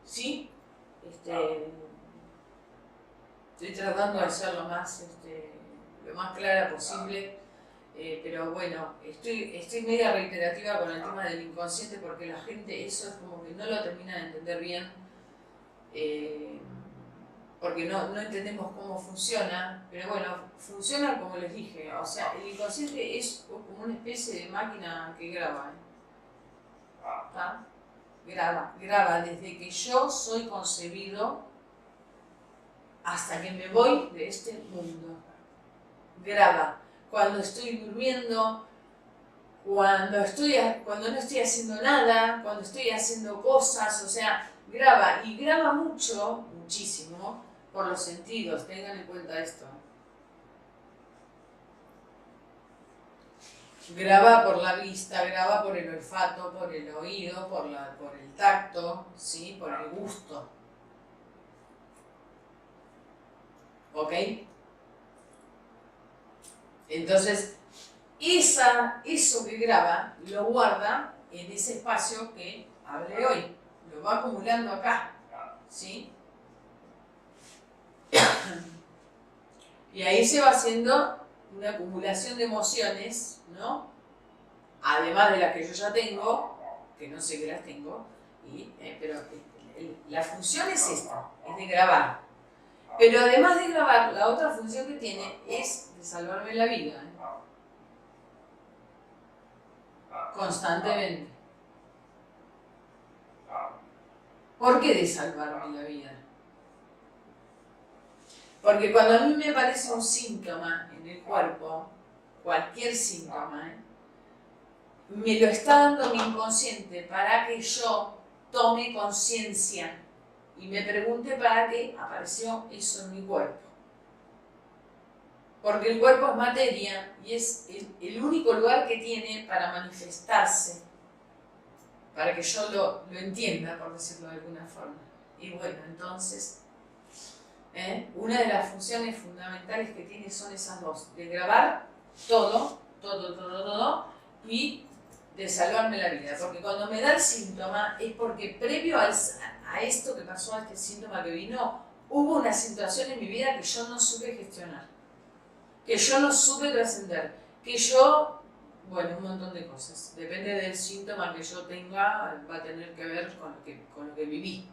¿sí? Estoy tratando de ser lo más clara posible. Pero bueno, estoy media reiterativa con el tema del inconsciente porque la gente eso es como que no lo termina de entender bien, porque no entendemos cómo funciona, pero bueno, funciona como les dije, o sea, el inconsciente es como una especie de máquina que graba, ¿tá? Graba desde que yo soy concebido hasta que me voy de este mundo, graba. Cuando estoy durmiendo, cuando no estoy haciendo nada, cuando estoy haciendo cosas, o sea, graba. Y graba muchísimo, por los sentidos, tengan en cuenta esto. Graba por la vista, graba por el olfato, por el oído, por el tacto, ¿sí? Por el gusto. ¿Ok? Entonces, eso que graba lo guarda en ese espacio que hablé hoy. lo va acumulando acá, ¿sí? Y ahí se va haciendo una acumulación de emociones, ¿no? Además de las que yo ya tengo, que no sé que las tengo, pero la función es esta, es de grabar. Pero además de grabar, la otra función que tiene es de salvarme la vida, constantemente. ¿Por qué de salvarme la vida? Porque cuando a mí me aparece un síntoma en el cuerpo, cualquier síntoma, me lo está dando mi inconsciente para que yo tome conciencia y me pregunte para qué apareció eso en mi cuerpo. Porque el cuerpo es materia y es el único lugar que tiene para manifestarse, para que yo lo entienda, por decirlo de alguna forma. Y bueno, entonces, una de las funciones fundamentales que tiene son esas dos, de grabar todo, y de salvarme la vida. Porque cuando me da el síntoma es porque previo a esto que pasó, a este síntoma que vino, hubo una situación en mi vida que yo no supe gestionar, que yo no supe trascender, que yo, bueno, un montón de cosas. Depende del síntoma que yo tenga, va a tener que ver con lo que viví.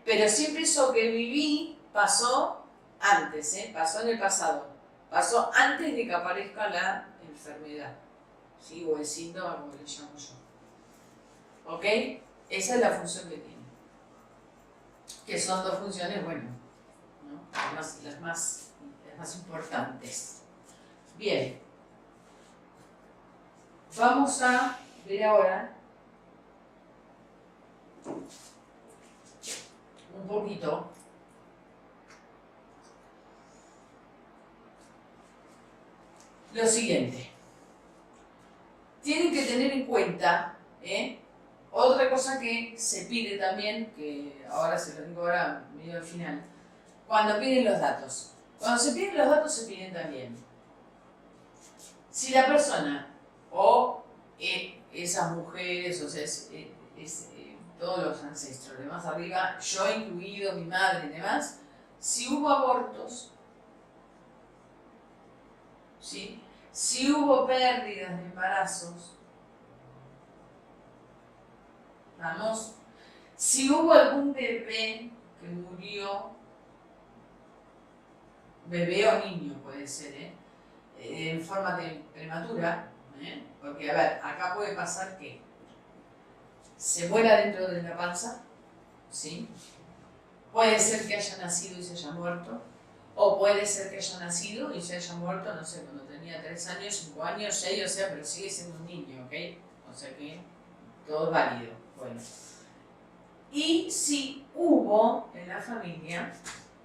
Pero siempre eso que viví pasó antes, pasó en el pasado, pasó antes de que aparezca la enfermedad, ¿sí? O el síntoma, como le llamo yo. ¿Ok? Esa es la función que tiene. Que son dos funciones, bueno, ¿no? las más importantes. Bien. Vamos a ver ahora un poquito lo siguiente. Tienen que tener en cuenta, otra cosa que se pide también, que ahora se lo digo ahora medio al final, cuando piden los datos. Cuando se piden los datos se piden también. Si la persona o esas mujeres, o sea, todos los ancestros de más arriba, yo incluido, mi madre y demás, si hubo abortos, ¿sí? Si hubo pérdidas de embarazos, vamos, si hubo algún bebé que murió, bebé o niño puede ser, en forma prematura, porque a ver, acá puede pasar que se muera dentro de la panza, ¿sí? Puede ser que haya nacido y se haya muerto, o puede ser que haya nacido y se haya muerto, no sé, cuando tenía 3 años, 5 años, 6, o sea, pero sigue siendo un niño, ¿ok? O sea que todo es válido. Bueno. Y si hubo en la familia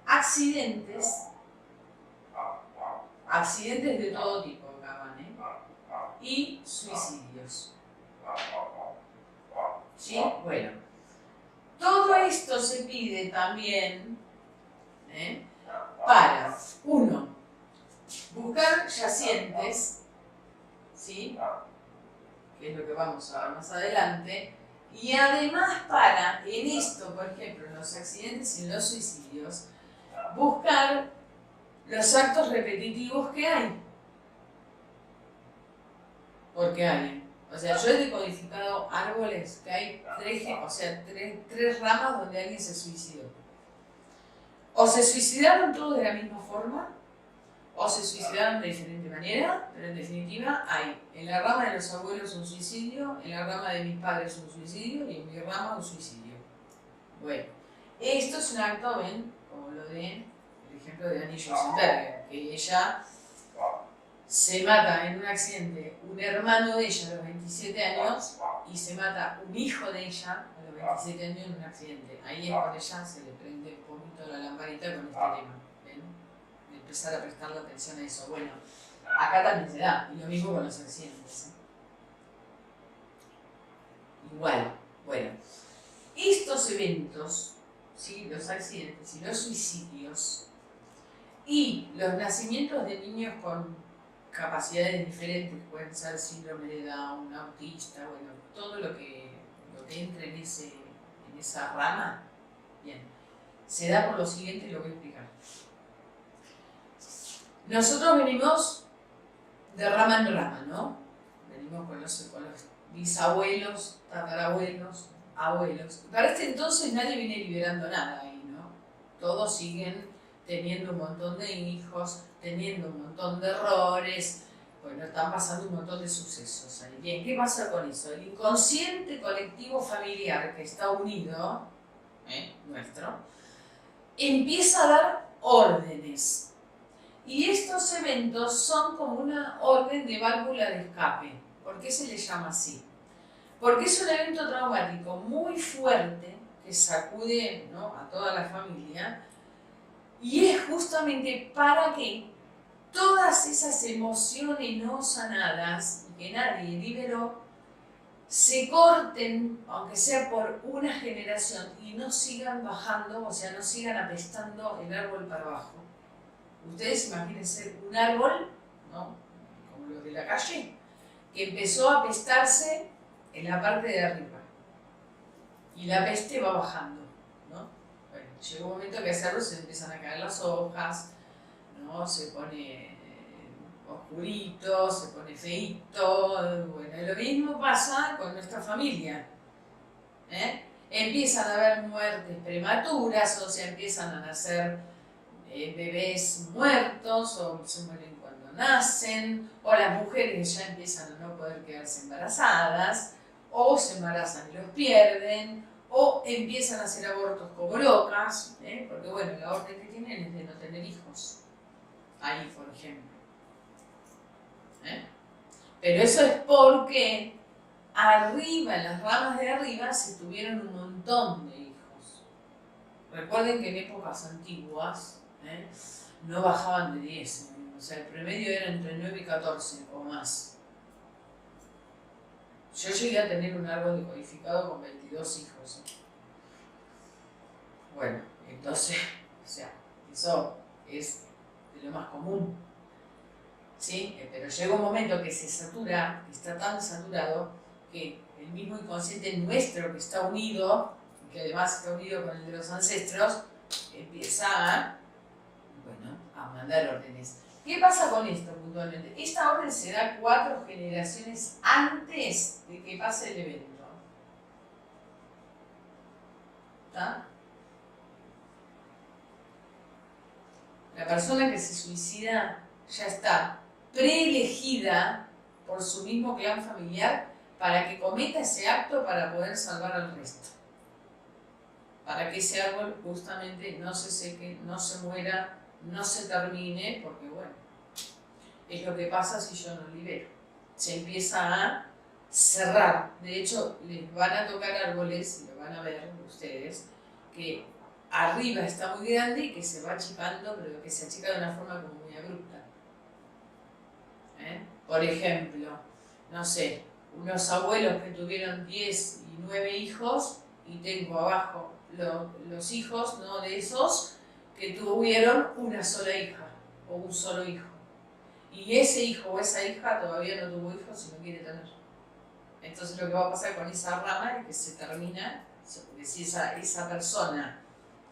accidentes de todo tipo, acaban, y suicidios. ¿Sí? Bueno. Todo esto se pide también para, uno, buscar yacientes, ¿sí? Que es lo que vamos a ver más adelante, y además para, en esto, por ejemplo, en los accidentes y en los suicidios, buscar los actos repetitivos que hay. Porque hay. O sea, yo he decodificado árboles que hay tres ramas donde alguien se suicidó. O se suicidaron todos de la misma forma, o se suicidaron de diferente manera, pero en definitiva hay en la rama de los abuelos un suicidio, en la rama de mis padres un suicidio y en mi rama un suicidio. Bueno, esto es un acto, ven, como lo de el ejemplo de Annie Schwarzenberger, que ella se mata en un accidente un hermano de ella a los 27 años y se mata un hijo de ella a los 27 años en un accidente. Ahí es cuando ella se le prende un poquito la lamparita con este tema. ¿Ven? De empezar a prestarle atención a eso. Bueno, acá también se da, y lo mismo con los accidentes. Igual, bueno. Estos eventos, ¿sí? Los accidentes y los suicidios, y los nacimientos de niños con capacidades diferentes, pueden ser síndrome de Down, autista, bueno, todo lo que entre en esa rama? Bien, se da por lo siguiente y lo voy a explicar. Nosotros venimos de rama en rama, ¿no? Venimos con los bisabuelos, tatarabuelos, abuelos. Y para este entonces nadie viene liberando nada ahí, ¿no? Todos siguen teniendo un montón de hijos, teniendo un montón de errores. Bueno, están pasando un montón de sucesos ahí. Bien, ¿qué pasa con eso? El inconsciente colectivo familiar que está unido, nuestro, empieza a dar órdenes. Y estos eventos son como una orden de válvula de escape. ¿Por qué se le llama así? Porque es un evento traumático muy fuerte que sacude, ¿no?, a toda la familia, y es justamente para que todas esas emociones no sanadas que nadie liberó se corten, aunque sea por una generación, y no sigan bajando, o sea, no sigan apestando el árbol para abajo. Ustedes imagínense un árbol, ¿no?, como los de la calle, que empezó a apestarse en la parte de arriba y la peste va bajando, ¿no? Bueno, llega un momento que a ese árbol se empiezan a caer las hojas, ¿no? Se pone oscurito, se pone feito. Bueno, lo mismo pasa con nuestra familia, empiezan a haber muertes prematuras, o sea, empiezan a nacer bebés muertos, o se mueren cuando nacen, o las mujeres ya empiezan a no poder quedarse embarazadas, o se embarazan y los pierden, o empiezan a hacer abortos como locas, porque bueno, la orden que tienen es de no tener hijos, ahí por ejemplo. Pero eso es porque arriba, en las ramas de arriba, se tuvieron un montón de hijos. Recuerden que en épocas antiguas, no bajaban de 10, o sea, el promedio era entre 9 y 14 o más. Yo llegué a tener un árbol decodificado con 22 hijos. Bueno, entonces, o sea, eso es de lo más común, ¿sí? Pero llega un momento que se satura, que está tan saturado, que el mismo inconsciente nuestro que está unido, que además está unido con el de los ancestros, empieza a mandar órdenes. ¿Qué pasa con esto puntualmente? Esta orden se da 4 generaciones antes de que pase el evento. ¿Está? La persona que se suicida ya está preelegida por su mismo clan familiar para que cometa ese acto para poder salvar al resto. Para que ese árbol justamente no se seque, no se muera, no se termine, porque bueno, es lo que pasa si yo no libero. Se empieza a cerrar. De hecho, les van a tocar árboles, y lo van a ver ustedes, que arriba está muy grande y que se va achicando, pero que se achica de una forma como muy abrupta. Por ejemplo, no sé, unos abuelos que tuvieron 10 y 9 hijos, y tengo abajo los hijos, ¿no?, de esos que tuvieron una sola hija o un solo hijo. Y ese hijo o esa hija todavía no tuvo hijos y no quiere tener. Entonces lo que va a pasar con esa rama es que se termina, porque si esa persona,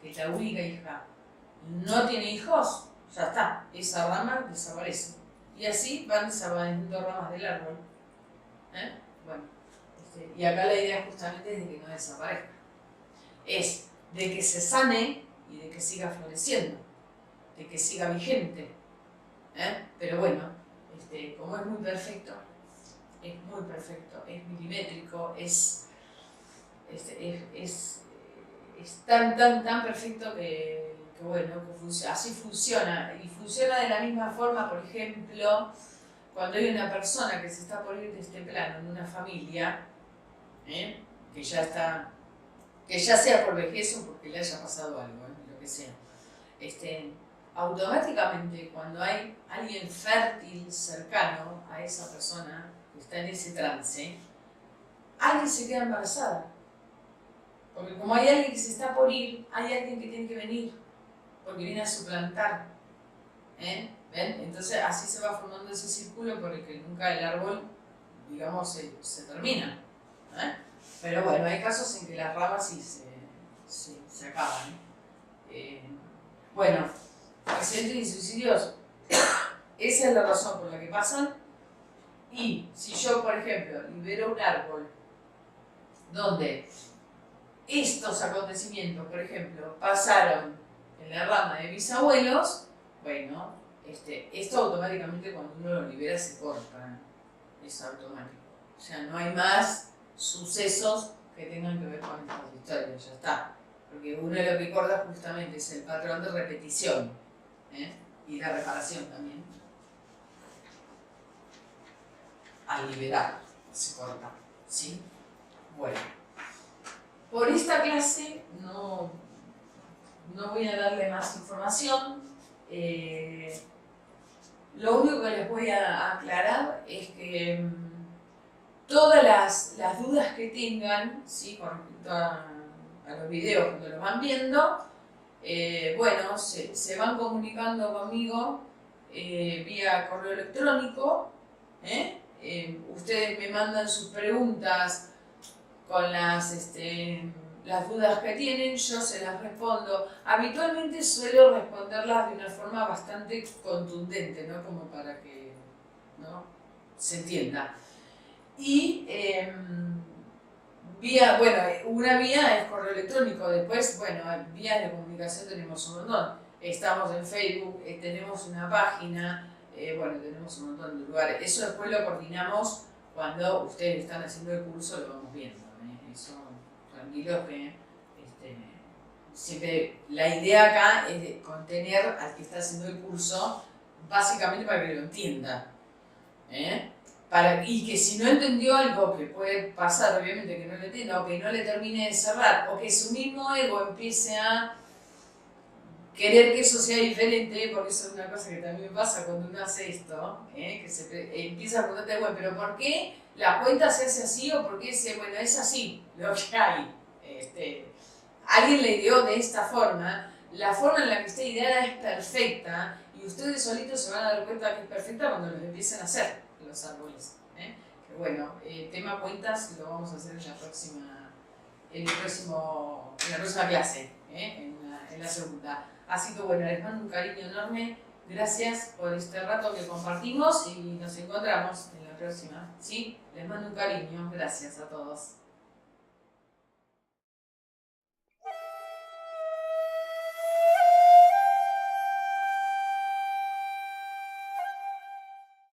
que es la única hija, no tiene hijos, ya está, esa rama desaparece. Y así van desapareciendo ramas del árbol. Bueno, y acá la idea justamente es de que no desaparezca. Es de que se sane y de que siga floreciendo, de que siga vigente. Pero bueno, como es muy perfecto, es milimétrico, es tan perfecto que bueno, así funciona. Y funciona de la misma forma, por ejemplo, cuando hay una persona que se está por ir de este plano en una familia, que ya sea por vejez o porque le haya pasado algo, lo que sea. Automáticamente, cuando hay alguien fértil cercano a esa persona que está en ese trance, alguien se queda embarazada. Porque como hay alguien que se está por ir, hay alguien que tiene que venir, porque viene a suplantar. ¿Ven? Entonces así se va formando ese círculo por el que nunca el árbol, digamos, se termina. Pero bueno, hay casos en que las ramas sí se acaban. Bueno, accidentes y suicidios, esa es la razón por la que pasan. Y si yo, por ejemplo, libero un árbol donde estos acontecimientos, por ejemplo, pasaron en la rama de mis abuelos, bueno, esto automáticamente cuando uno lo libera se corta, es automático. O sea, no hay más sucesos que tengan que ver con estas historias, ya está. Porque uno lo que corta justamente es el patrón de repetición, y la reparación también. Al liberar se corta, ¿sí? Bueno, por esta clase no voy a darle más información. Lo único que les voy a aclarar es que todas las dudas que tengan, ¿sí?, con respecto a los videos cuando los van viendo, bueno, se van comunicando conmigo vía correo electrónico. Ustedes me mandan sus preguntas con las dudas que tienen, yo se las respondo. Habitualmente suelo responderlas de una forma bastante contundente, ¿no?, como para que, ¿no?, se entienda. Y una vía es correo electrónico. Después, bueno, vías de comunicación tenemos un montón. Estamos en Facebook, tenemos una página, tenemos un montón de lugares. Eso después lo coordinamos cuando ustedes están haciendo el curso, lo vamos viendo. Eso, tranquilos que siempre la idea acá es de contener al que está haciendo el curso, básicamente para que lo entienda. Y que si no entendió algo, que puede pasar obviamente que no lo entienda, o que no le termine de cerrar, o que su mismo ego empiece a querer que eso sea diferente, porque eso es una cosa que también pasa cuando uno hace esto, que empieza a preguntarte, bueno, pero ¿por qué la cuenta se hace así o por qué es así lo que hay? Alguien le dio de esta forma, la forma en la que está ideada es perfecta y ustedes solitos se van a dar cuenta que es perfecta cuando los empiecen a hacer los árboles. Que bueno, tema cuentas lo vamos a hacer en la próxima clase, en la segunda. Así que bueno, les mando un cariño enorme, gracias por este rato que compartimos y nos encontramos en la próxima, ¿sí? Les mando un cariño, gracias a todos.